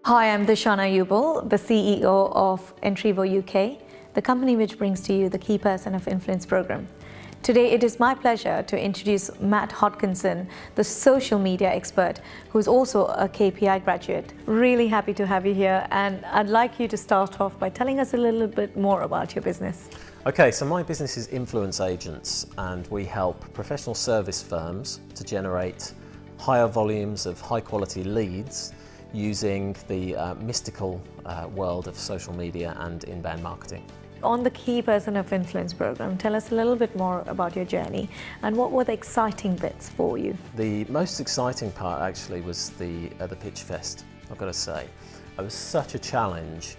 Hi, I'm Dishana Yubal, the CEO of Entrevo UK, the company which brings to you the Key Person of Influence program. Today, it is my pleasure to introduce Matt Hodkinson, the social media expert, who's also a KPI graduate. Really happy to have you here, and I'd like you to start off by telling us a little bit more about your business. Okay, so my business is Influence Agents, and we help professional service firms to generate higher volumes of high quality leads using the mystical world of social media and inbound marketing. On the Key Person of Influence program, tell us a little bit more about your journey and what were the exciting bits for you? The most exciting part actually was the pitch fest, I've got to say. It was such a challenge,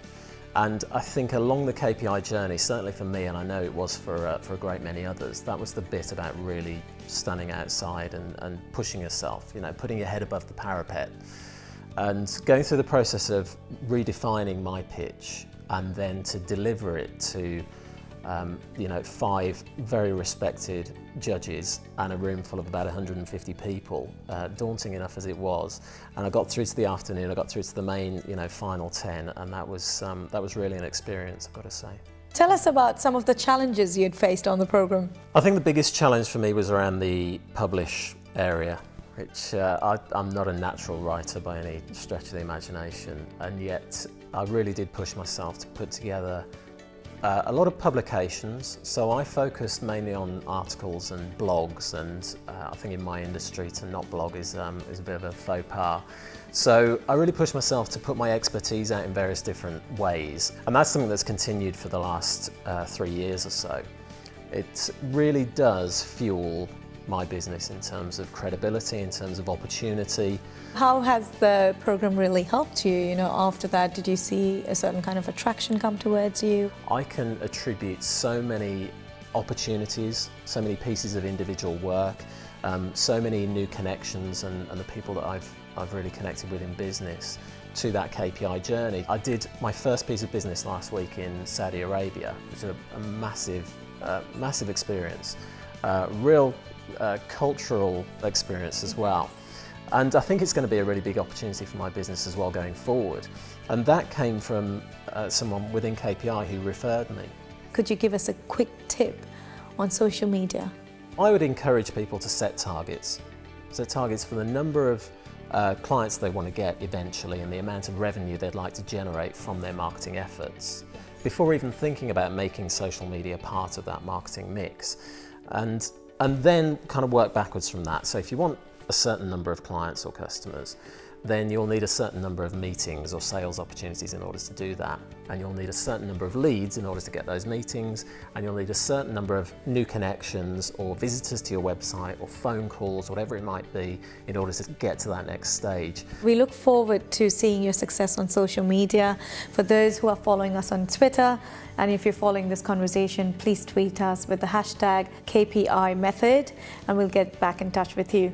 and I think along the KPI journey, certainly for me, and I know it was for a great many others, that was the bit about really standing outside and pushing yourself, putting your head above the parapet and going through the process of redefining my pitch and then to deliver it to 5 very respected judges and a room full of about 150 people, daunting enough as it was. And I got through to the afternoon, I got through to the main final 10, and that was really an experience, I've got to say. Tell us about some of the challenges you had faced on the program. I think the biggest challenge for me was around the publish area, which I'm not a natural writer by any stretch of the imagination, and yet I really did push myself to put together a lot of publications. So I focused mainly on articles and blogs, and I think in my industry to not blog is a bit of a faux pas. So I really pushed myself to put my expertise out in various different ways, and that's something that's continued for the last 3 years or so. It really does fuel my business in terms of credibility, in terms of opportunity. How has the program really helped you? After that, did you see a certain kind of attraction come towards you? I can attribute so many opportunities, so many pieces of individual work, so many new connections and the people that I've really connected with in business to that KPI journey. I did my first piece of business last week in Saudi Arabia, which was a massive experience, real cultural experience as well. And I think it's going to be a really big opportunity for my business as well going forward. And that came from someone within KPI who referred me. Could you give us a quick tip on social media? I would encourage people to set targets. Set targets for the number of clients they want to get eventually and the amount of revenue they'd like to generate from their marketing efforts, before even thinking about making social media part of that marketing mix. And then kind of work backwards from that. So if you want a certain number of clients or customers, then you'll need a certain number of meetings or sales opportunities in order to do that. And you'll need a certain number of leads in order to get those meetings. And you'll need a certain number of new connections or visitors to your website or phone calls, whatever it might be, in order to get to that next stage. We look forward to seeing your success on social media. For those who are following us on Twitter, and if you're following this conversation, please tweet us with the hashtag KPI method, and we'll get back in touch with you.